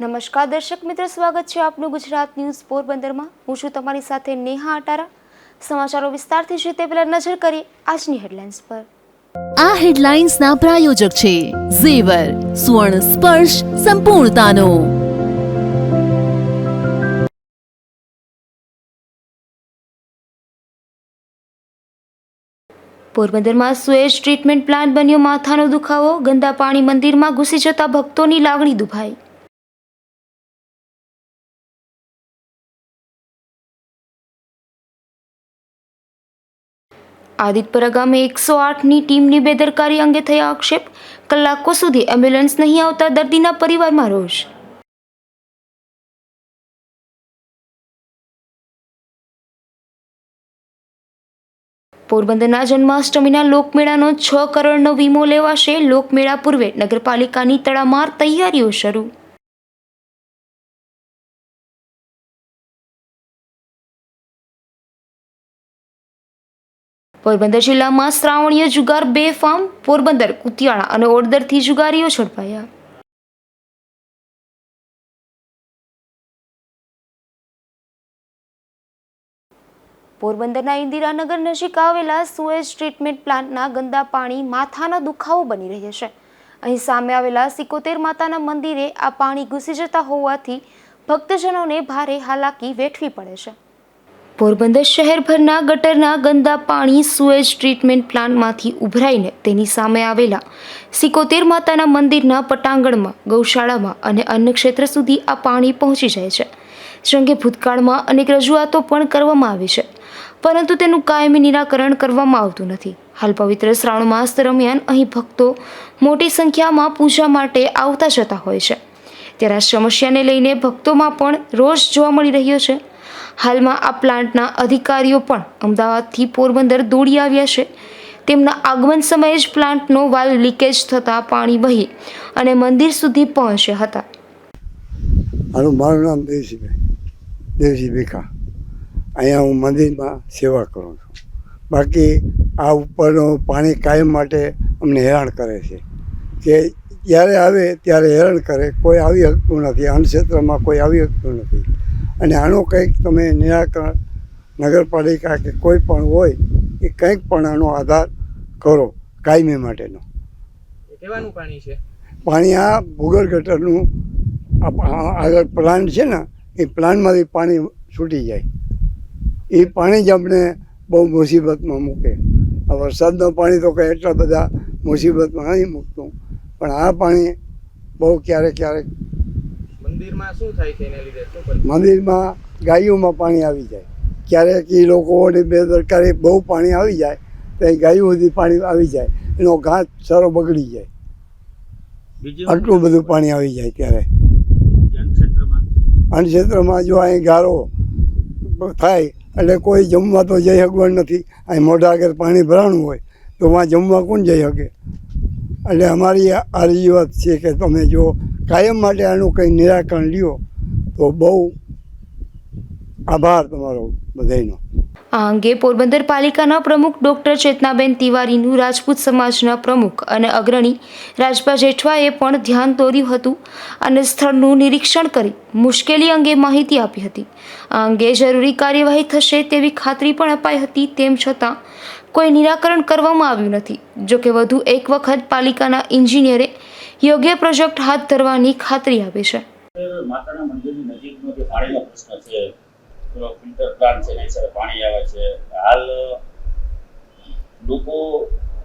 નમસ્કાર દર્શક મિત્રો, સ્વાગત છે આપનું ગુજરાત ન્યૂઝ પોરબંદરમાં। હું છું તમારી સાથે નેહા અટારા। સમાચારો વિસ્તારથી છે તે પહેલા નજર કરીએ આજની હેડલાઇન્સ પર। આ હેડલાઇન્સના પ્રાયોજક છે ઝેવર, સુવર્ણ સ્પર્શ સંપૂર્ણતાનો। પોરબંદરમાં સુએજ ટ્રીટમેન્ટ પ્લાન્ટ બન્યો માથાનો દુખાવો, ગંદા પાણી મંદિરમાં ઘૂસી જતા ભક્તોની લાગણી દુભાઈ। આદિતપરા ગામે 108ની ટીમની બેદરકારી અંગે થયા આક્ષેપ, કલાકો સુધી એમ્બ્યુલન્સ નહીં આવતા દર્દીના પરિવારમાં રોષ। પોરબંદરના જન્માષ્ટમીના લોકમેળાનો 6 કરોડનો વીમો લેવાશે। લોકમેળા પૂર્વે નગરપાલિકાની તડામાર તૈયારીઓ શરૂ। પોરબંદર જિલ્લામાં શ્રાવણીય જુગાર બેફામ, પોરબંદર, કુતિયાણા અને ઓડદરથી જુગારીઓ ઝડપાયા। પોરબંદરના ઇન્દિરાનગર નજીક આવેલા સુએજ ટ્રીટમેન્ટ પ્લાન્ટના ગંદા પાણી માથાનો દુખાવો બની રહ્યા છે। અહીં સામે આવેલા 71 માતાના મંદિરે આ પાણી ઘૂસી જતા હોવાથી ભક્તજનોને ભારે હાલાકી વેઠવી પડે છે। પોરબંદર શહેરભરના ગટરના ગંદા પાણી સુએજ ટ્રીટમેન્ટ પ્લાન્ટમાંથી ઉભરાઈને તેની સામે આવેલા 71 માતાના મંદિરના પટાંગણમાં, ગૌશાળામાં અને અન્ય ક્ષેત્ર સુધી આ પાણી પહોંચી જાય છે। જેંગે ભૂતકાળમાં અનેક રજૂઆતો પણ કરવામાં આવી છે, પરંતુ તેનું કાયમી નિરાકરણ કરવામાં આવતું નથી। હાલ પવિત્ર શ્રાવણ માસ દરમિયાન અહીં ભક્તો મોટી સંખ્યામાં પૂજા માટે આવતા જતા હોય છે, ત્યારે આ સમસ્યાને લઈને ભક્તોમાં પણ રોષ જોવા મળી રહ્યો છે। હાલમાં આ પ્લાન્ટના અધિકારીઓ પણ અમદાવાદથી પોરબંદર દોડી આવ્યા છે। તેમના આગમન સમયે જ પ્લાન્ટનો વાલ્વ લીકેજ થતાં પાણી વહી અને મંદિર સુધી પહોંચ્યા હતા। મારું નામ દેવજી ભીખા। અહીંયા હું મંદિરમાં સેવા કરું છું। બાકી આ ઉપરનું પાણી કાયમ માટે અમને હેરાન કરે છે કે જ્યારે આવે ત્યારે હેરાન કરે, કોઈ આવી શકતું નથી। અન્નક્ષેત્રમાં કોઈ આવી શકતું નથી અને આનું કંઈક તમે નિરાકરણ નગરપાલિકા કે કોઈ પણ હોય એ કંઈક પણ આનો આધાર કરો કાયમી માટેનો। કેવાનું પાણી છે? પાણી આ ભૂગર્ભ ગટરનું આગળ પ્લાન્ટ છે ને, એ પ્લાન્ટમાંથી પાણી છૂટી જાય, એ પાણી જ આપણે બહુ મુસીબતમાં મૂકે। આ વરસાદનું પાણી તો કંઈ એટલા બધા મુસીબતમાં નથી મૂકતું, પણ આ પાણી બહુ ક્યારેક ક્યારેક મંદિરમાં શું થાય છે એના લીધે? મંદિરમાં ગાયોમાં પાણી આવી જાય, ક્યારેક એ લોકોની બેદરકારી બહુ પાણી આવી જાય તો એ ગાયો સુધી પાણી આવી જાય, એનો ઘાસ સારો બગડી જાય। આટલું બધું પાણી આવી જાય ત્યારે અન્નક્ષેત્રમાં જો અહીં ગારો થાય એટલે કોઈ જમવા તો જઈ શકવાનું નથી। અહીં મોઢા આગળ પાણી ભરાણું હોય તો વहाँ જમવા કોણ જઈ શકે? એટલે અમારી આ રજૂઆત છે કે તમે જો કાયમ માટે આનું કંઈ નિરાકરણ લ્યો તો બહુ આભાર તમારો બધાનો। આ અંગે પોરબંદર પાલિકાના પ્રમુખ ડોક્ટર ચેતનાબેન તિવારીનું રાજપૂત સમાજના પ્રમુખ અને અગ્રણી રાજભા જેઠવાએ પણ ધ્યાન દોર્યું હતું અને સ્થળનું નિરીક્ષણ કરી મુશ્કેલી અંગે માહિતી આપી હતી। આ અંગે જરૂરી કાર્યવાહી થશે તેવી ખાતરી પણ અપાઈ હતી, તેમ છતાં કોઈ નિરાકરણ કરવામાં આવ્યું નથી। જોકે વધુ એક વખત પાલિકાના એન્જિનિયરે યોગ્ય પ્રોજેક્ટ હાથ ધરવાની ખાતરી આપી છે। માતાના મંદિરની નજીકનો જે પાણીનો પ્રશ્ન છે, ફિલ્ટર પ્લાન્ટ છે, એની સાથે પાણી આવે છે। હાલ લોકો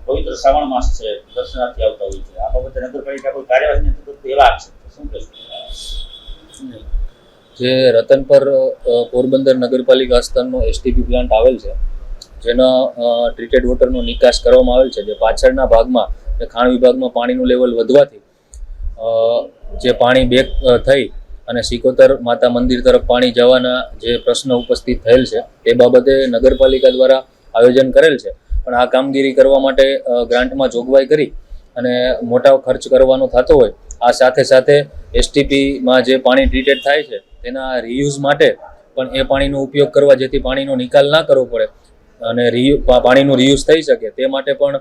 પવિત્ર શ્રાવણ માસ છે, દર્શનાર્થી આવતા હોય છે। આ બાબતે નગરપાલિકા કોઈ કાર્યવાહી નથી કરતી એવા આક્ષેપ છે, શું કહેશો? જે રતનપર પોરબંદર નગરપાલિકા હસ્તકનો એસટીપી પ્લાન્ટ આવેલ છે, જેનો ટ્રીટેડ વોટરનો નિકાસ કરવામાં આવેલ છે, જે પાછળના ભાગમાં ખાણ વિભાગમાં પાણીનું લેવલ વધવાથી જે પાણી બેક થઈ અને 71 માતા મંદિર તરફ પાણી જવાના જે પ્રશ્ન ઉપસ્થિત થયેલ છે, તે બાબતે નગરપાલિકા દ્વારા આયોજન કરેલ છે। પણ આ કામગીરી કરવા માટે ગ્રાન્ટમાં જોગવાઈ કરી અને મોટા ખર્ચ કરવાનો થતો હોય, આ સાથે સાથે એસટીપીમાં જે પાણી ટ્રીટેડ થાય છે તેના રિયુઝ માટે પણ એ પાણીનો ઉપયોગ કરવા, જેથી પાણીનો નિકાલ ના કરવો પડે અને પાણીનું રિયુઝ થઈ શકે તે માટે પણ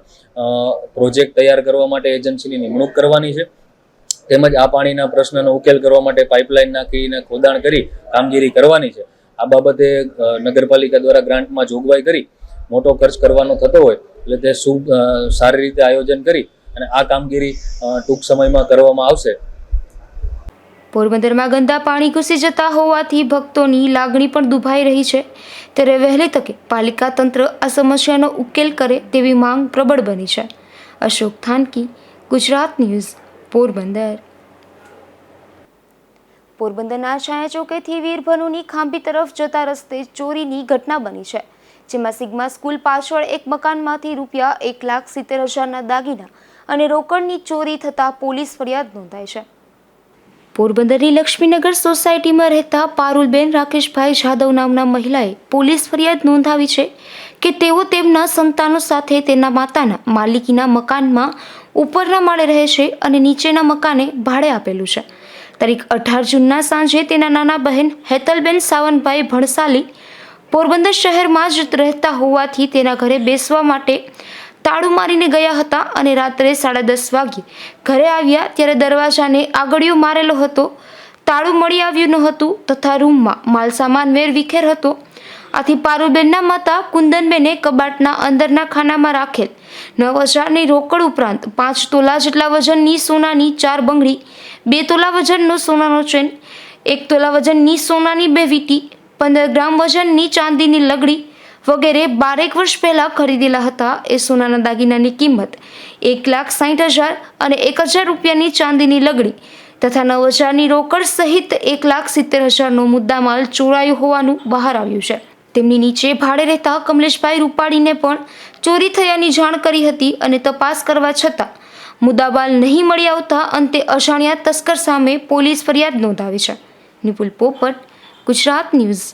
પ્રોજેક્ટ તૈયાર કરવા માટે એજન્સીની નિમણૂક કરવાની છે। તેમજ આ પાણીના પ્રશ્નનો ઉકેલ કરવા માટે પાઇપલાઇન નાખીને ખોદાણ કરી કામગીરી કરવાની છે. આ બાબતે નગરપાલિકા દ્વારા ગ્રાન્ટમાં જોગવાઈ કરી મોટો ખર્ચ કરવાનો થતો હોય એટલે તે સારી રીતે આયોજન કરી અને આ કામગીરી ટૂંક સમયમાં કરવામાં આવશે. પોરબંદરમાં ગંદા પાણી ઘૂસી જતા હોવાથી ભક્તોની લાગણી પણ દુભાઈ રહી છે. ત્યારે વહેલી તકે પાલિકા તંત્ર આ સમસ્યાનો ઉકેલ કરે તેવી માંગ પ્રબળ બની છે. અશોક થાનકી, ગુજરાત ન્યૂઝ, પોરબંદર. પોરબંદરના છાયા ચોકેથી વીરભનુની ખાંભી તરફ જતા રસ્તે ચોરીની ઘટના બની છે, જેમાં સિગ્મા સ્કૂલ પાછળ એક મકાનમાંથી ₹1,70,000ના દાગીના અને રોકડની ચોરી થતાં પોલીસ ફરિયાદ નોંધાઈ છે. પોરબંદરની લક્ષ્મીનગર સોસાયટીમાં રહેતા પારુલબેન રાકેશભાઈ જાદવ નામના મહિલાએ પોલીસ ફરિયાદ નોંધાવી છે કે તેઓ તેમના સંતાનો સાથે તેના માતાના માલિકીના મકાનમાં ઉપરના માળે રહે છે અને નીચેના મકાને ભાડે આપેલું છે. તારીખ 18 જૂનના સાંજે તેના નાના બહેન હેતલબેન સાવનભાઈ ભણસાલી પોરબંદર શહેરમાં જ રહેતા હોવાથી તેના ઘરે બેસવા માટે તાળું મારીને ગયા હતા અને રાત્રે 10:30 વાગ્યે ઘરે આવ્યા ત્યારે દરવાજાને આગળિયો મારેલો હતો. તાળું મળી આવ્યું ન હતું તથા રૂમમાં માલસામાન વેરવિખેર હતો. આથી પારુલબેનના માતા કુંદનબેને કબાટના અંદરના ખાનામાં રાખેલ 9,000ની રોકડ ઉપરાંત 5 તોલા જેટલા વજનની સોનાની 4 બંગડી, 2 તોલા વજનનો સોનાનો ચેન, 1 તોલા વજનની સોનાની 2 વીંટી, 15 ગ્રામ વજનની ચાંદીની લગડી વગેરે 12 વર્ષ પહેલાં ખરીદેલા હતા. એ સોનાના દાગીનાની કિંમત 1,60,000 અને 1,000 રૂપિયાની ચાંદીની લગડી તથા 9,000ની રોકડ સહિત 1,70,000નો મુદ્દામાલ ચોરાયો હોવાનું બહાર આવ્યું છે. તેમની નીચે ભાડે રહેતા કમલેશભાઈ રૂપાણીને પણ ચોરી થયાની જાણ કરી હતી અને તપાસ કરવા છતાં મુદ્દામાલ નહીં મળી આવતા અંતે અજાણ્યા તસ્કર સામે પોલીસ ફરિયાદ નોંધાવી છે. નિપુલ પોપટ, ગુજરાત ન્યૂઝ,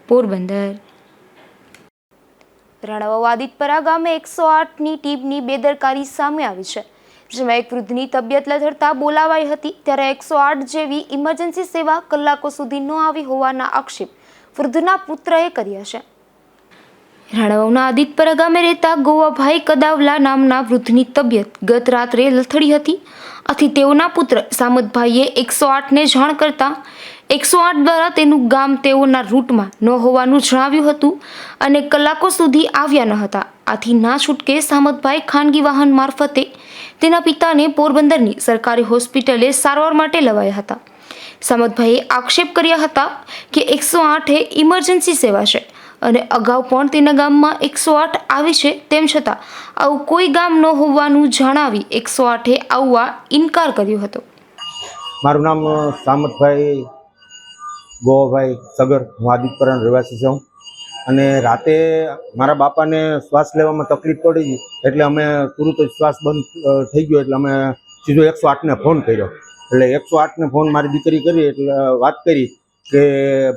પોરબંદર. રાણાવાવ આદિતપરા ગામે 108ની ટીમની બેદરકારી સામે આવી છે, જેમાં એક વૃદ્ધની તબિયત લથડતા બોલાવાઈ હતી ત્યારે 108 જેવી ઇમરજન્સી સેવા કલાકો સુધી ન આવી હોવાના આક્ષેપ વૃદ્ધના પુત્રએ કર્યા છે. રાણાવાવના આદિતપરા ગામે રહેતા ગોવાભાઈ કદાવલા નામના વૃદ્ધની તબિયત ગત રાત્રે લથડી હતી. આથી તેઓના પુત્ર સામતભાઈએ 108ને જાણ કરતા 108 દ્વારા તેનું ગામ તેઓના રૂટમાં ન હોવાનું જણાવ્યું હતું અને કલાકો સુધી આવ્યા ન હતા. આથી ના છૂટકે સામતભાઈ ખાનગી વાહન મારફતે તેના પિતાને પોરબંદરની સરકારી હોસ્પિટલે સારવાર માટે લવાયા હતા. સામતભાઈએ આક્ષેપ કર્યા હતા કે 108 એ ઇમરજન્સી સેવા છે અને અગાઉ પણ તેના ગામમાં 108 આવી છે, તેમ છતાં આવું કોઈ ગામ ન હોવાનું જણાવી 108એ આવવા ઇનકાર કર્યો હતો. મારું નામ સામતભાઈ ગોવાભાઈ સગર, હું આદિતપરાનો રહેવાસી છું અને રાતે મારા બાપાને શ્વાસ લેવામાં તકલીફ પડી એટલે અમે તુરંત જ શ્વાસ બંધ થઈ ગયો એટલે અમે સીધો 108ને ફોન કર્યો. એટલે 108ને ફોન મારી દીકરી કરી એટલે વાત કરી કે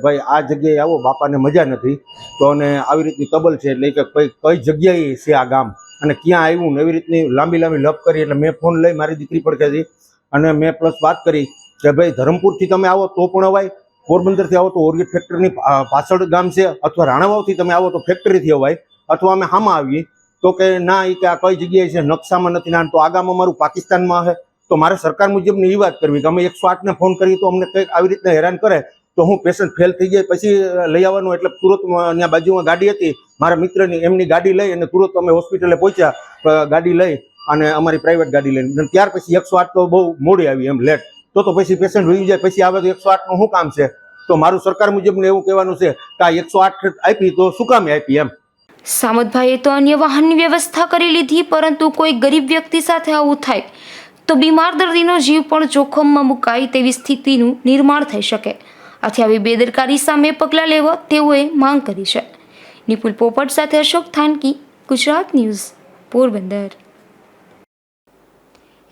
ભાઈ આ જગ્યાએ આવો, બાપાને મજા નથી તો અને આવી રીતની તબલ છે એટલે કે કઈ જગ્યાએ છે આ ગામ અને ક્યાં આવ્યું ને એવી રીતની લાંબી લપ કરી. એટલે મેં ફોન લઈ મારી દીકરી પડખેથી અને મેં પ્લસ વાત કરી કે ભાઈ ધરમપુરથી તમે આવો તો પણ અવાય, પોરબંદરથી આવો તો ઓર્ગેટ ફેક્ટરીની પાછળ ગામ છે, અથવા રાણાવાવથી તમે આવો તો ફેક્ટરીથી અવાય, અથવા અમે હામાં આવીએ તો કે ના એ કે આ કઈ જગ્યાએ છે, નકશામાં નથી ના, તો આ ગામ અમારું પાકિસ્તાનમાં છે. તો મારે સરકાર મુજબની એ વાત કરવી કે અમે 108ને ફોન કરી તો અમને કંઈક આવી રીતના હેરાન કરે તો હું પેશન્ટ ફેલ થઈ જાય પછી લઈ આવવાનું. એટલે તુરંત ત્યાં બાજુમાં ગાડી હતી મારા મિત્રની, એમની ગાડી લઈ અને તુરંત અમે હોસ્પિટલે પહોંચ્યા ગાડી લઈ અને અમારી પ્રાઇવેટ ગાડી લઈને. ત્યાર પછી 108 તો બહુ મોડી આવી, એમ લેટ તો પછી પેશન્ટ વહી જાય પછી આવે તો 108નું શું કામ છે? તો મારું સરકાર મુજબને એવું કહેવાનું છે કે આ 108 આપી તો શું કામે આપી એમ. સામતભાઈએ તો અન્ય વાહનની વ્યવસ્થા કરી લીધી, પરંતુ કોઈ ગરીબ વ્યક્તિ સાથે આવું થાય તો બીમાર દર્દીનો જીવ પણ જોખમમાં મુકાય તેવી સ્થિતિનું નિર્માણ થઈ શકે. આથી આવી બેદરકારી સામે પગલાં લેવા તેઓએ માંગ કરી છે. નિપુલ પોપટ સાથે અશોક થાનકી, ગુજરાત ન્યૂઝ, પોરબંદર.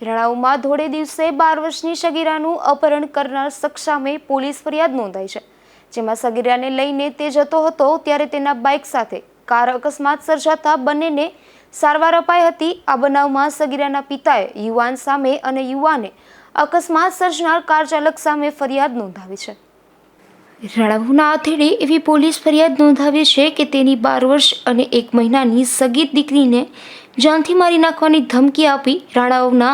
રાણાવાવમાં ધોળે દિવસે 12 વર્ષની સગીરાનું અપહરણ કરનાર શખ્સ સામે પોલીસ ફરિયાદ નોંધાઈ છે, જેમાં સગીરાને લઈને તે જતો હતો ત્યારે તેના બાઇક સાથે કાર અકસ્માત સર્જાતા બંનેને સારવાર અપાઈ હતી. આ બનાવમાં સગીરાના પિતાએ યુવાન સામે અને યુવાને અકસ્માત સર્જનાર કાર ચાલક સામે ફરિયાદ નોંધાવી છે. રાણાવાવના આધેડે એવી પોલીસ ફરિયાદ નોંધાવી છે કે તેની 12 વર્ષ અને 1 મહિનાની સગીર દીકરીને જાનથી મારી નાખવાની ધમકી આપી રાણાવાવના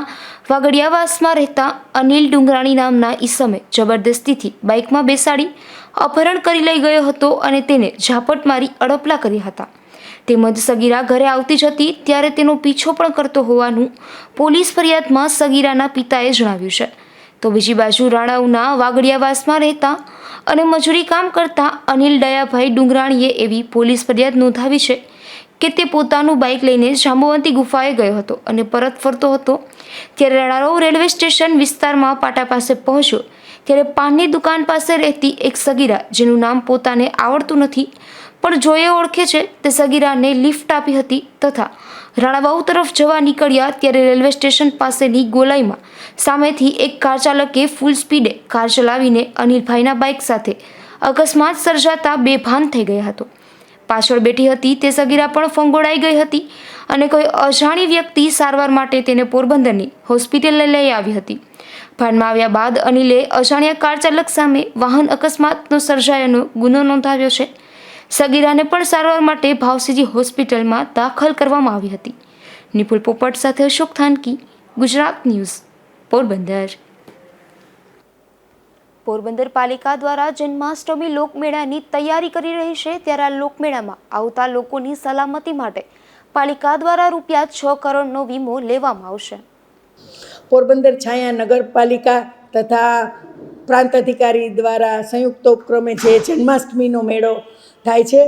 વાગડિયાવાસમાં રહેતા અનિલ ડુંગરાણી નામના ઈસમે જબરદસ્તીથી બાઇકમાં બેસાડી અપહરણ કરી લઈ ગયો હતો અને તેને ઝાપટ મારી અડપલા કર્યા હતા. તેમજ સગીરા ઘરે આવતી જતી ત્યારે તેનો પીછો પણ કરતો હોવાનું પોલીસ ફરિયાદમાં સગીરાના પિતાએ જણાવ્યું છે. તો બીજી બાજુ રાણાવાવના વાગડિયાવાસમાં રહેતા અને મજૂરી કામ કરતા અનિલ દયાભાઈ ડુંગરાણીએ એવી પોલીસ ફરિયાદ નોંધાવી છે કે તે પોતાનું બાઇક લઈને જાંબુવંતી ગુફાએ ગયો હતો અને પરત ફરતો હતો ત્યારે રાણાવાવ રેલવે સ્ટેશન વિસ્તારમાં પાટા પાસે પહોંચ્યો ત્યારે પાનની દુકાન પાસે રહેતી એક સગીરા, જેનું નામ પોતાને આવડતું નથી પણ જોએ ઓળખે છે, તે સગીરાને લિફ્ટ આપી હતી તથા રાણાવાવ તરફ જવા નીકળ્યા ત્યારે રેલવે સ્ટેશન પાસેની ગોલાઈમાં સામેથી એક કાર ચાલકે ફૂલ સ્પીડે કાર ચલાવીને અનિલભાઈના બાઇક સાથે અકસ્માત સર્જાતા બેભાન થઈ ગયા હતો. પાછળ બેઠી હતી તે સગીરા પણ ફંગોળાઈ ગઈ હતી અને કોઈ અજાણી વ્યક્તિ સારવાર માટે તેને પોરબંદરની હોસ્પિટલે લઈ આવી હતી. ભાનમાં આવ્યા બાદ અનિલે અજાણ્યા કાર ચાલક સામે વાહન અકસ્માતનો સર્જાયાનો ગુનો નોંધાવ્યો છે. સગીરાને પણ સારવાર માટે ભાવસીજી હોસ્પિટલમાં દાખલ કરવામાં આવી હતી. નિપુલ પોપટ સાથે અશોક થાનકી, ગુજરાત ન્યૂઝ, પોરબંદર. પોરબંદર પાલિકા દ્વારા જન્માષ્ટમી લોકમેળાની તૈયારી કરી રહી છે ત્યારે આ લોકમેળામાં આવતા લોકોની સલામતી માટે પાલિકા દ્વારા ₹6 કરોડનો વીમો લેવામાં આવશે. પોરબંદર છાયા નગરપાલિકા તથા પ્રાંત અધિકારી દ્વારા સંયુક્ત ઉપક્રમે જે જન્માષ્ટમીનો મેળો થાય છે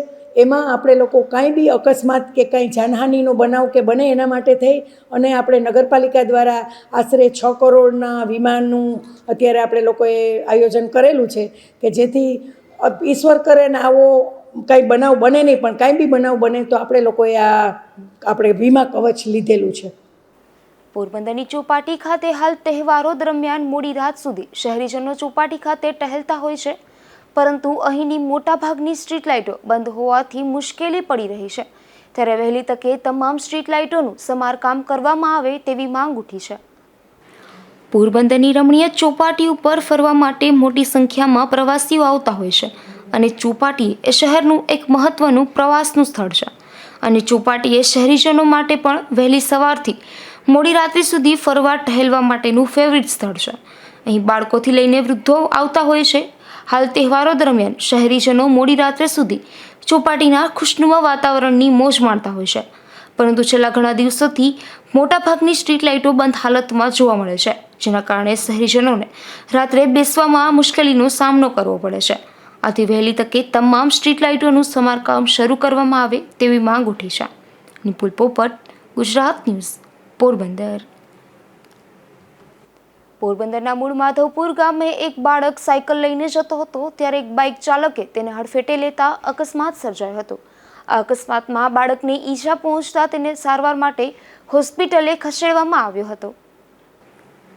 એમાં આપણે લોકો કાંઈ બી અકસ્માત કે કાંઈ જાનહાનિનો બનાવ કે બને એના માટે થઈ અને આપણે નગરપાલિકા દ્વારા આશરે 6 કરોડના વીમાનું અત્યારે આપણે લોકોએ આયોજન કરેલું છે કે જેથી ઈશ્વર કરે ને આવો કાંઈ બનાવ બને નહીં પણ કાંઈ બી બનાવ બને તો આપણે લોકોએ આપણે વીમા કવચ લીધેલું છે. પોરબંદરની ચોપાટી ખાતે હાલ તહેવારો દરમિયાન મોડી રાત સુધી શહેરીજનો ચોપાટી ખાતે ટહેલતા હોય છે, પરંતુ અહીંની મોટાભાગની સ્ટ્રીટ લાઇટો બંધ હોવાથી મુશ્કેલી પડી રહી છે. ત્યારે વહેલી તકે તમામ સ્ટ્રીટ લાઇટોનું સમારકામ કરવામાં આવે તેવી માંગ ઉઠી છે. પોરબંદરની રમણીય ચોપાટી ઉપર ફરવા માટે મોટી સંખ્યામાં પ્રવાસીઓ આવતા હોય છે અને ચોપાટી એ શહેરનું એક મહત્વનું પ્રવાસનું સ્થળ છે અને ચોપાટી એ શહેરીજનો માટે પણ વહેલી સવારથી મોડી રાત્રિ સુધી ફરવા ટહેલવા માટેનું ફેવરિટ સ્થળ છે. અહીં બાળકોથી લઈને વૃદ્ધો આવતા હોય છે. હાલ તહેવારો દરમિયાન શહેરીજનો મોડી રાત્રે સુધી ચોપાટીના ખુશનુમા વાતાવરણની મોજ માણતા હોય છે, પરંતુ છેલ્લા ઘણા દિવસોથી મોટાભાગની સ્ટ્રીટ લાઇટો બંધ હાલતમાં જોવા મળે છે, જેના કારણે શહેરીજનોને રાત્રે બેસવામાં મુશ્કેલીનો સામનો કરવો પડે છે. આથી વહેલી તકે તમામ સ્ટ્રીટ લાઇટોનું સમારકામ શરૂ કરવામાં આવે તેવી માંગ ઉઠી છે. નિપુલ પોપટ, ગુજરાત ન્યૂઝ, પોરબંદર. પોરબંદરના મૂળ માધવપુર ગામે એક બાળક સાયકલ લઈને જતો હતો ત્યારે એક બાઇક ચાલકે તેને હડફેટે લેતા અકસ્માત સર્જાયો હતો. આ અકસ્માતમાં બાળકને ઈજા પહોંચતા તેને સારવાર માટે હોસ્પિટલે ખસેડવામાં આવ્યો હતો.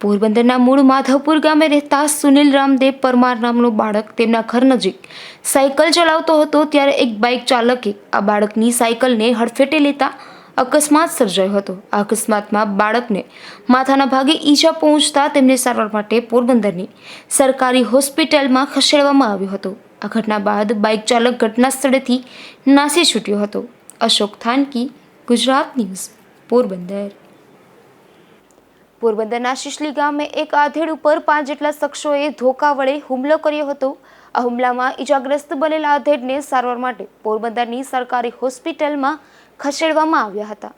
પોરબંદરના મૂળ માધવપુર ગામે રહેતા સુનિલ રામદેવ પરમાર નામનો બાળક તેમના ઘર નજીક સાયકલ ચલાવતો હતો ત્યારે એક બાઇક ચાલકે આ બાળકની સાયકલને હડફેટે લેતા અકસ્માત સર્જાયો હતો. આ અકસ્માતમાં બાળકને માથાના ભાગે ઈજા પહોંચતા તેમને સારવાર માટે પોરબંદરની સરકારી હોસ્પિટલમાં ખસેડવામાં આવ્યો હતો. આ ઘટના બાદ બાઇક ચાલક ઘટના સ્થળેથી નાસી છૂટ્યો હતો. અશોક થાનકી, ગુજરાત ન્યૂઝ, પોરબંદર. પોરબંદરના શિશલી ગામે એક આધેડ ઉપર 5 જેટલા શખ્સોએ ધોકા વડે હુમલો કર્યો હતો. આ હુમલામાં ઈજાગ્રસ્ત બનેલા આધેડને સારવાર માટે પોરબંદરની સરકારી હોસ્પિટલમાં ખસેડવામાં આવ્યા હતા.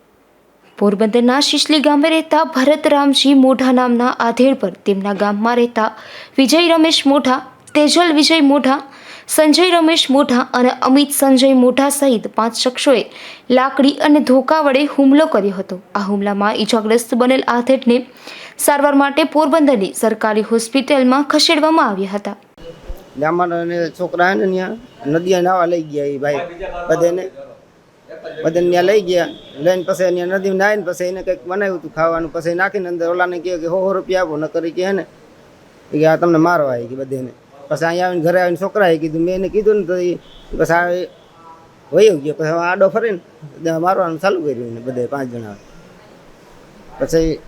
પોરબંદરના શિશલી ગામે રહેતા ભરત રામજી મોઢા નામના આધેડ પર તેમના ગામમાં રહેતા વિજય રમેશ મોઢા, તેજલ વિજય મોઢા, સંજય રમેશ મોઢા અને અમિત સંજય મોઢા સહિત 5 શખ્સોએ લાકડી અને ધોકા વડે હુમલો કર્યો હતો. આ હુમલામાં ઈજાગ્રસ્ત બનેલ આધેડને સારવાર માટે પોરબંદરની સરકારી હોસ્પિટલમાં ખસેડવામાં આવ્યા હતા. અમારા છોકરા ને ત્યાં નદીએ નાવા લઈ ગયા એ ભાઈ બધાને ત્યાં લઈ ગયા. લઈને પછી ત્યાં નદીમાં નાહીને પછી એને કંઈક બનાવ્યું હતું ખાવાનું, પછી નાખીને અંદર ઓલાને કહે કે 100 રૂપિયા આપો ન કરી કે ને કે આ તમને મારવા આવી કે બધાને. પછી અહીંયા આવીને ઘરે આવીને છોકરાએ કીધું, મેં એને કીધું ને તો એ પછી આ વયો ગયો. પછી આડો ફરીને મારવાનું ચાલુ કર્યું ને બધે 5 જણા. પછી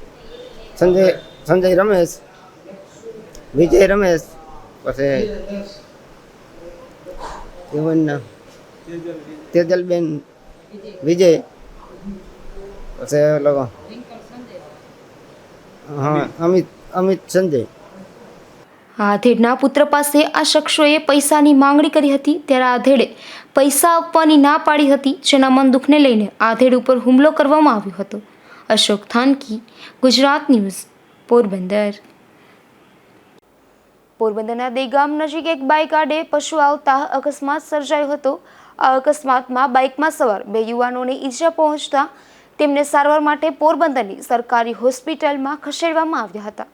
સંજય રમેશ, વિજય રમેશ, પછી એવું ના તેજલબેન વિજય પછી લોકો હા અમિત સંજય. આધેડના પુત્ર પાસે આ શખ્સોએ પૈસાની માંગણી કરી હતી, ત્યારે આધેડે પૈસા આપવાની ના પાડી હતી, જેના મન દુઃખને લઈને આધેડ ઉપર હુમલો કરવામાં આવ્યો હતો. અશોક થાનકી, ગુજરાત ન્યૂઝ, પોરબંદર. પોરબંદરના દેગામ નજીક એક બાઇક આડે પશુ આવતા અકસ્માત સર્જાયો હતો. આ અકસ્માતમાં બાઇકમાં સવાર 2 યુવાનોને ઈજા પહોંચતા તેમને સારવાર માટે પોરબંદરની સરકારી હોસ્પિટલમાં ખસેડવામાં આવ્યા હતા.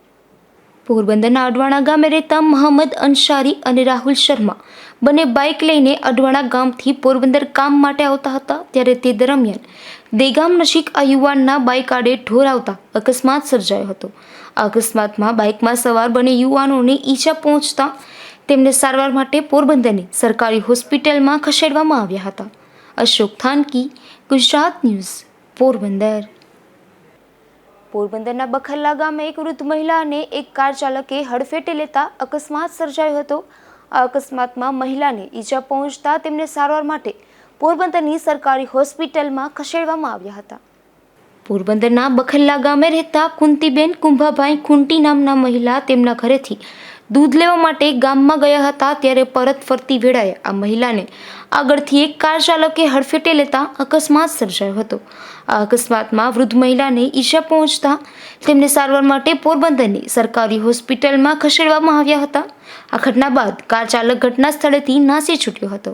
પોરબંદરના અડવાણા ગામે રહેતા મોહમ્મદ અંસારી અને રાહુલ શર્મા બંને બાઇક લઈને અડવાણા ગામથી પોરબંદર કામ માટે આવતા હતા, ત્યારે તે દરમિયાન દેગામ નજીક આ યુવાનના બાઇક આડે ઢોર આવતા અકસ્માત સર્જાયો હતો. આ અકસ્માતમાં બાઇકમાં સવાર બંને યુવાનોને ઈજા પહોંચતા તેમને સારવાર માટે પોરબંદરની સરકારી હોસ્પિટલમાં ખસેડવામાં આવ્યા હતા. અશોક થાનકી, ગુજરાત ન્યૂઝ, પોરબંદર. પોરબંદરના બખરલા ગામે એક વૃદ્ધ મહિલાને એક કાર ચાલકે હડફેટે લેતા અકસ્માત સર્જાયો હતો. આ અકસ્માતમાં મહિલાને ઈજા પહોંચતા તેમને સારવાર માટે પોરબંદરની સરકારી હોસ્પિટલમાં ખસેડવામાં આવ્યા હતા. પોરબંદરના બખરલા ગામે રહેતા કુંતીબેન કુંભાભાઈ ખુંટી નામના મહિલા તેમના ઘરેથી દૂધ લેવા માટે ગામમાં ગયા હતા, ત્યારે પરત ફરતી વેળાએ આ મહિલાને આગળથી એક કાર ચાલકે હડફેટે લેતા અકસ્માત સર્જાયો હતો. આ અકસ્માતમાં વૃદ્ધ મહિલાને ઈજા પહોંચતા તેમને સારવાર માટે પોરબંદરની સરકારી હોસ્પિટલમાં ખસેડવામાં આવ્યા હતા. આ ઘટના બાદ કાર ચાલક ઘટના સ્થળેથી નાસી છૂટ્યો હતો.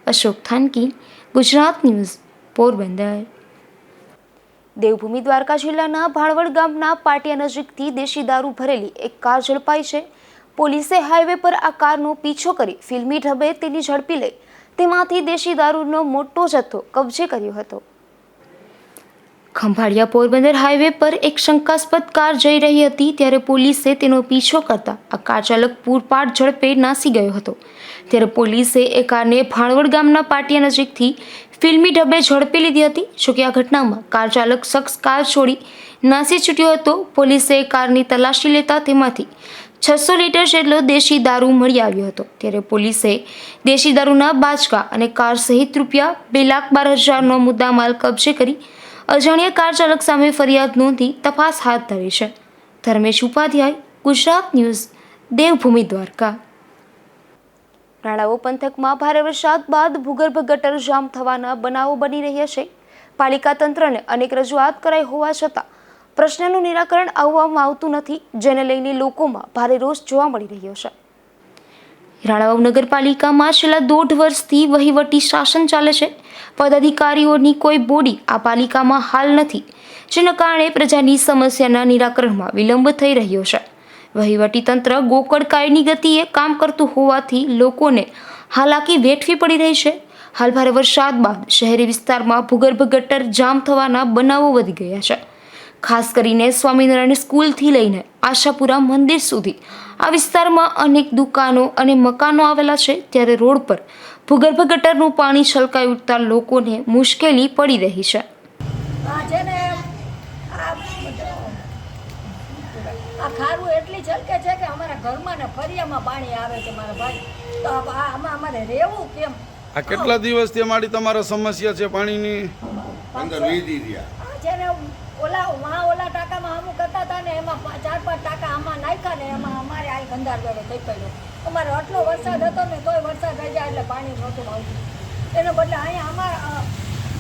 અશોક થાનકી, ગુજરાત ન્યૂઝ, પોરબંદર. દેવભૂમિ દ્વારકા જિલ્લાના ભાણવડ ગામના પાટિયા નજીકથી દેશી દારૂ ભરેલી એક કાર ઝડપાઈ છે. પોલીસે હાઈવે પર આ કારનો પીછો કરી ફિલ્મી ઢબે તેની ઝડપી લઈ તેમાંથી દેશી દારૂનો મોટો જથ્થો કબજે કર્યો હતો. ખંભાળિયા પોરબંદર હાઈવે પર એક શંકાસ્પદ કાર જઈ રહી હતી, ત્યારે પોલીસે તેનો પીછો કરતા આ કાર ચાલક પૂરપાટ ઝડપે નાસી ગયો હતો. ત્યારે પોલીસે એ કારને ભાણવડ ગામના પાટિયા નજીકથી ફિલ્મી ઢબે ઝડપી લીધી હતી. જોકે આ ઘટનામાં કાર ચાલક શખ્સ કાર છોડી નાસી છૂટ્યો હતો. પોલીસે કારની તલાશી લેતા તેમાંથી 600 લીટર જેટલો દેશી દારૂ મળી આવ્યો હતો. ત્યારે પોલીસે દેશી દારૂના બાચકા અને કાર સહિત ₹2,12,000નો મુદ્દામાલ કબજે કરી અજાણ્યા કાર ચાલક સામે ફરિયાદ નોંધી તપાસ હાથ ધરી છે. ધર્મેશ ઉપાધ્યાય, ગુજરાત ન્યૂઝ, દેવભૂમિ દ્વારકા. રાણાવો પંથકમાં ભારે વરસાદ બાદ ભૂગર્ભ ગટર જામ થવાના બનાવો બની રહ્યા છે. પાલિકા તંત્રને અનેક રજૂઆત કરાઈ હોવા છતાં પ્રશ્નનું નિરાકરણ આવવામાં આવતું નથી, જેને લઈને લોકોમાં ભારે રોષ જોવા મળી રહ્યો છે. રાણાવાવ નગરપાલિકામાં છેલ્લા 1.5 વર્ષથી વહીવટી શાસન ચાલે છે. પદાધિકારીઓની કોઈ બોડી આ પાલિકામાં હાલ નથી, જેના કારણે પ્રજાની સમસ્યાના નિરાકરણમાં વિલંબ થઈ રહ્યો છે. વહીવટી તંત્ર ગોકળકાયની ગતિએ કામ કરતું હોવાથી લોકોને હાલાકી વેઠવી પડી રહી છે. હાલ ભારે વરસાદ બાદ શહેરી વિસ્તારમાં ભૂગર્ભ ગટર જામ થવાના બનાવો વધી ગયા છે. ખાસ કરીને સ્વામિનારાયણ સ્કૂલથી લઈને આશાપુરા મંદિર સુધી આ વિસ્તારમાં અનેક દુકાનો અને મકાનો આવેલા છે, ત્યારે રોડ પર ભૂગર્ભ ગટરનું પાણી છલકાઈ ઉઠતા લોકોને મુશ્કેલી પડી રહી છે. આ ખારું એટલી છલકે છે કે અમારા ઘરમાં ને ફરિયામાં પાણી આવે છે મારા ભાઈ. તો આમાં અમારે રહેવું કેમ? આ કેટલા દિવસથી અમારી તમારા સમસ્યા છે પાણીની? 15-20 રહ્યા છે ને. ઓલા ટાંકામાં અમુક કરતા હતા ને એમાં 4-5 ટાંકા આમાં નાખ્યા ને એમાં અમારે આ ગંધાર વેળો થઈ પડ્યો. અમારે આટલો વરસાદ હતો ને તોય વરસાદ થઈ જાય એટલે પાણી નહોતું આવતું. એનો બદલે અહીંયા અમારા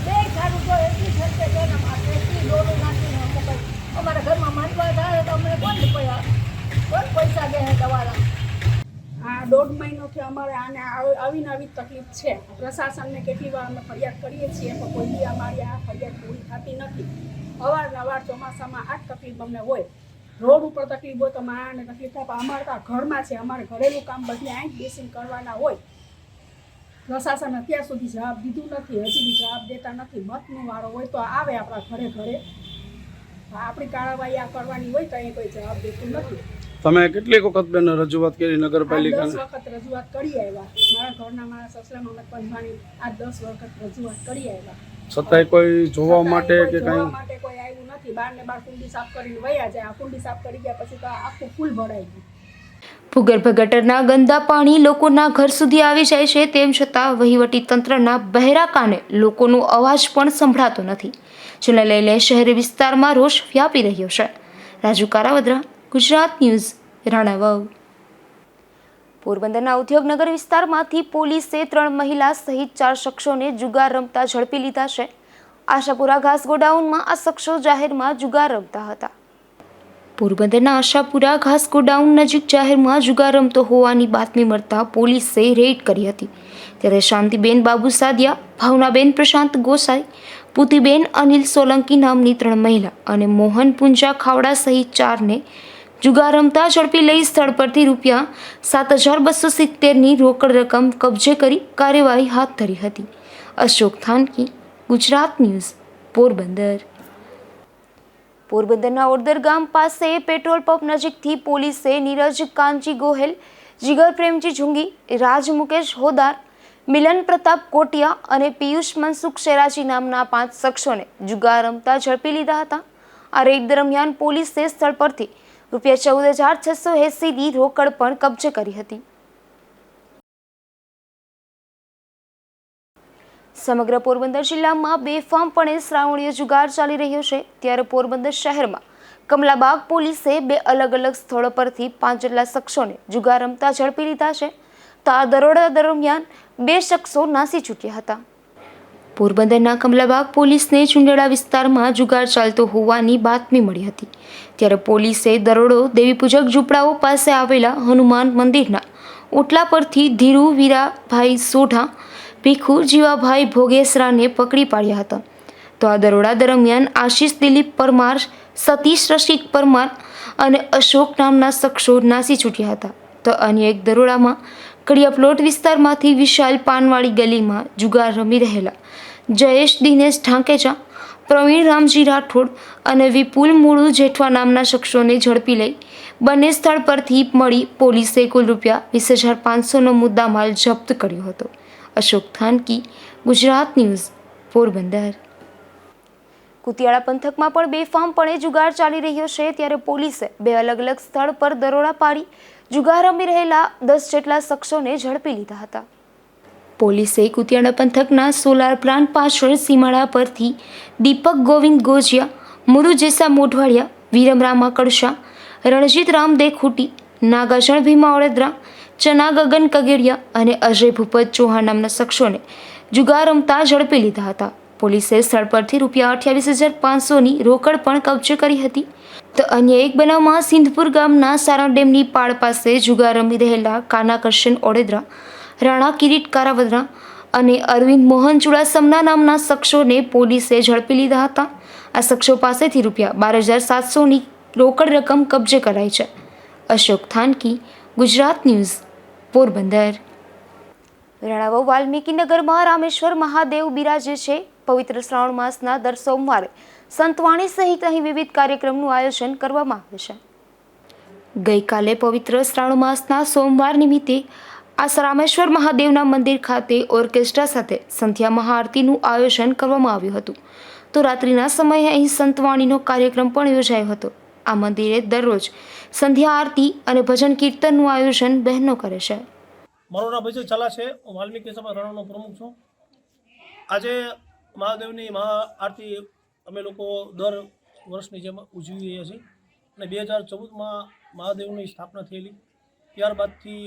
બે ખારું તો એટલી છલકે છે ને એટલી ડોલું નાખીને અમુક અમારા ઘરમાં માંડવા થાય તો અમને કોણ પૈસા દે દવાના? આ 1.5 મહિનોથી અમારે આને આવીને આવી તકલીફ છે. પ્રશાસનને કેટલી વાર અમે ફરિયાદ કરીએ છીએ તો કોઈ બી અમારી આ ફરિયાદ પૂરી થતી નથી. અવારનવાર ચોમાસામાં આ જ તકલીફ અમને હોય. રોડ ઉપર તકલીફ હોય તો આને તકલીફ થાય, પણ અમારે તો આ ઘરમાં છે. અમારે ઘરેલું કામ બધે આંખ બેસીને કરવાના હોય. પ્રશાસન અત્યાર સુધી જવાબ દીધું નથી, હજી બી જવાબ દેતા નથી. મતનો વારો હોય તો આવે આપણા ઘરે આપણી કાર્યવાહી આ કરવાની હોય તો અહીં કોઈ જવાબ દેતું નથી. તમે કેટલીક વખત બેન રજૂઆત કરી નગરપાલિકાને? 10 વખત રજૂઆત કરી આવ્યા. મારા ઘરના મારા સસરા મમત પંજવાણી આ 10 વખત રજૂઆત કરી આવ્યા. છતાંય કોઈ જોવા માટે કે જોવા કંઈ? માટે કોઈ આવ્યું નથી. બાર ને બાર કુંડી સાફ કરીને વયા જાય. આ કુંડી સાફ કરી ગયા પછી તો આખું ફૂલ ભરાઈ ગયું. ભૂગર્ભ ગટરના ગંદા પાણી લોકોના ઘર સુધી આવી જાય છે, તેમ છતાં વહીવટી તંત્રના બહેરા કાને લોકોનો અવાજ પણ સંભળાતો નથી, જેને લઈને શહેરી વિસ્તારમાં રોષ વ્યાપી રહ્યો છે. રાજુ કારાવદ્રા, ગુજરાત ન્યૂઝ, રાણાવાવ. પોરબંદરના ઉદ્યોગનગર વિસ્તારમાંથી પોલીસે 3 મહિલા સહિત 4 શખ્સોને જુગાર રમતા ઝડપી લીધા છે. આશાપુરા ઘાસ ગોડાઉનમાં આ શખ્સો જાહેરમાં જુગાર રમતા હતા. પોરબંદરના આશાપુરા ઘાસ ગોડાઉન નજીક જાહેરમાં જુગાર રમતો હોવાની બાતમી મળતા પોલીસે રેડ કરી હતી. ત્યારે શાંતિબેન બાબુ સાદિયા, ભાવનાબેન પ્રશાંત ગોસાઈ, પૂતીબેન અનિલ સોલંકી નામની 3 મહિલા અને મોહન પુંજા ખાવડા સહિત 4ને જુગાર રમતા ઝડપી લઈ સ્થળ પરથી ₹7,270ની રોકડ રકમ કબજે કરી કાર્યવાહી હાથ ધરી હતી. અશોક થાનકી, ગુજરાત ન્યૂઝ, પોરબંદર. પોરબંદરના ઓડદર ગામ પાસે પેટ્રોલ પંપ નજીકથી પોલીસે નીરજ કાનજી ગોહેલ, જીગર પ્રેમજી ઝુંગી, રાજ મુકેશ હોદાર, મિલન પ્રતાપ કોટિયા અને પિયુષ મનસુખ શેરાજી નામના 5 શખ્સોને જુગાર રમતા ઝડપી લીધા હતા. આ રેડ દરમિયાન પોલીસે સ્થળ પરથી ₹14,680ની રોકડ પણ કબજે કરી હતી. સમગ્ર પોરબંદર જિલ્લામાં બેફામપણે શ્રાવણીય જુગાર ચાલી રહ્યો છે, ત્યારે પોરબંદર શહેરમાં કમલાબાગ પોલીસે 2 અલગ અલગ સ્થળો પરથી 5 જેટલા શખ્સોને જુગાર રમતા ઝડપી લીધા છે. તો આ દરોડા દરમિયાન 2 શખ્સો નાસી છૂટ્યા હતા. પોરબંદરના કમલાબાગ પોલીસને ચુંડેડા વિસ્તારમાં જુગાર ચાલતો હોવાની બાતમી મળી હતી. ત્યારે પોલીસે દરોડો દેવી પૂજક ઝૂંપડાઓ પાસે આવેલા હનુમાન મંદિરના ઓટલા પરથી ધીરુ વીરાભાઈ સોઢા, ભીખુ જીવાભાઈ ભોગેસરાને પકડી પાડ્યા હતા. તો આ દરોડા દરમિયાન આશીષ દિલીપ પરમાર, સતીશ રસિક પરમાર અને અશોક નામના શખ્સો નાસી છૂટ્યા હતા. તો અન્ય એક દરોડામાં કડિયા પ્લોટ વિસ્તારમાંથી વિશાલ પાનવાડી ગલીમાં જુગાર રમી રહેલા જયેશ દિનેશ ઢાંકેચા, પ્રવીણ રામજી રાઠોડ અને વિપુલ મુળુ જેઠવા નામના શખ્સોને ઝડપી લઈ બંને સ્થળ પરથી મળી પોલીસે કુલ ₹20,500નો મુદ્દામાલ જપ્ત કર્યો હતો. અશોક થાનકી, ગુજરાત ન્યૂઝ, પોરબંદર. કુતિયાળા પંથકમાં પણ બેફામપણે જુગાર ચાલી રહ્યો છે, ત્યારે પોલીસે 2 અલગ અલગ સ્થળ પર દરોડા પાડી જુગાર રમી રહેલા 10 જેટલા શખ્સોને ઝડપી લીધા હતા. પોલીસે કુતિયાળા પંથકના સોલાર પ્લાન્ટ પાછળ સીમાડા પરથી દીપક ગોવિંદ ગોજિયા, મુરુજેસા મોઢવાડિયા, વિરમ રામા કડશા, રણજીત રામ દેખુટી, નાગાજણ ભીમા ઓળેદરા, ચના ગગન કગેડિયા અને અજય ભૂપત ચૌહાણ નામના શખ્સોને જુગાર રમતા ઝડપી લીધા હતા. પોલીસે સ્થળ પરથી ₹28,500ની રોકડ પણ કબજે કરી હતી. તો અન્ય એક બનાવમાં સિંધપુર ગામના સારણ ડેમની પાળ પાસે જુગાર રમી રહેલા કાના કરશન ઓળેદરા, રાણા કિરીટ કારાવદ્રા અને અરવિંદ મોહન ચુડાસમના નામના શખ્સોને પોલીસે ઝડપી લીધા હતા. આ શખ્સો પાસેથી ₹12,700ની રોકડ રકમ કબજે કરાઈ છે. અશોક થાનકી, ગુજરાત ન્યૂઝ, પોરબંદર. રાણાવાવ વાલ્મીકીનગરમાં રામેશ્વર મહાદેવ બિરાજે છે. પવિત્ર શ્રાવણ માસના દર સોમવારે સંતવાણી સહિત અહીં વિવિધ કાર્યક્રમનું આયોજન કરવામાં આવે છે. ગઈકાલે પવિત્ર શ્રાવણ માસના સોમવાર નિમિત્તે આ રામેશ્વર મહાદેવના મંદિર ખાતે ઓર્કેસ્ટ્રા સાથે સંધ્યા મહાઆરતીનું આયોજન કરવામાં આવ્યું હતું. તો રાત્રિના સમયે અહીં સંતવાણીનો કાર્યક્રમ પણ યોજાયો હતો. આ મંદિરે દરરોજ સંધ્યા આરતી અને ભજન કીર્તનનું આયોજન બહેનો કરે છે. મારું નામ વિજય ચાલા છે. હું વાલ્મીકી સભા રણનો પ્રમુખ છું. આજે મહાદેવની મહાઆરતી અમે લોકો દર વર્ષની જેમ ઉજવી રહ્યા છીએ અને 2014માં મહાદેવની સ્થાપના થયેલી. ત્યારબાદથી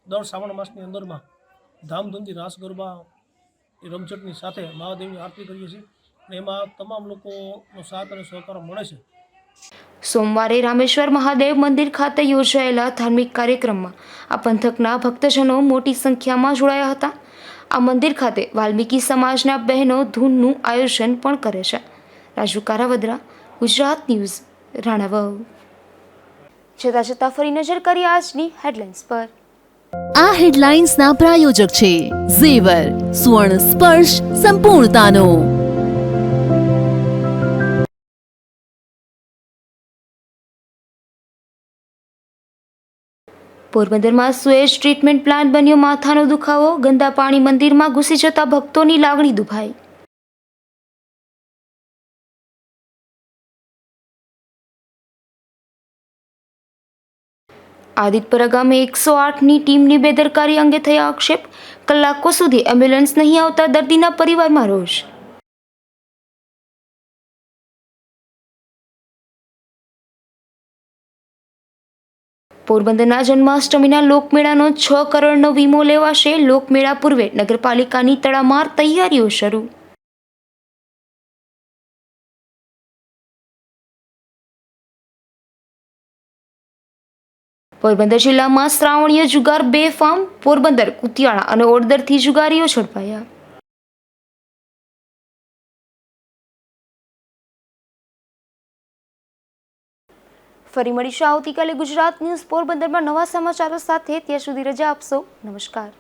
દર શ્રાવણ માસની અંદરમાં ધામધૂમથી રાસ ગરબા રમઝટની સાથે મહાદેવની આરતી કરીએ છીએ અને એમાં તમામ લોકોનો સાથ અને સહકાર મળે છે. સોમવારે રામેશ્વર મહાદેવ મંદિર ખાતે યોજાયેલા ધાર્મિક કાર્યક્રમમાં આ પંથકના ભક્તજનો મોટી સંખ્યામાં જોડાયા હતા. આ મંદિર ખાતે વાલ્મીકી સમાજના બહેનો ધૂનનું આયોજન પણ કરે છે. રાજુ કારાવદ્રા, ગુજરાત ન્યૂઝ, રાણાવાવ. જતા ફરી નજર કરી આજની હેડલાઇન્સ પર. આ હેડલાઇન્સના પ્રાયોજક છે ઝેવર, સુવર્ણ સ્પર્શ સંપૂર્ણતાનો. પોરબંદરમાં સુએજ ટ્રીટમેન્ટ પ્લાન્ટ બન્યો માથાનો દુખાવો, ગંદા પાણી મંદિરમાં ઘૂસી જતા ભક્તોની લાગણી દુભાઈ. આદિતપરા ગામે 108ની ટીમની બેદરકારી અંગે થયા આક્ષેપ. કલાકો સુધી એમ્બ્યુલન્સ નહીં આવતા દર્દીના પરિવારમાં રોષ. પોરબંદરના જન્માષ્ટમીના લોકમેળાનો 6 કરોડનો વીમો લેવાશે. લોકમેળા પૂર્વે નગરપાલિકાની તડામાર તૈયારીઓ શરૂ. પોરબંદર જિલ્લામાં શ્રાવણીય જુગાર બેફામ. પોરબંદર, કુતિયાણા અને ઓડદરથી જુગારીઓ ઝડપાયા. ફરી મળીશું આવતીકાલે ગુજરાત ન્યૂઝ પોરબંદરમાં નવા સમાચારો સાથે. ત્યાં સુધી રજા આપશો. નમસ્કાર.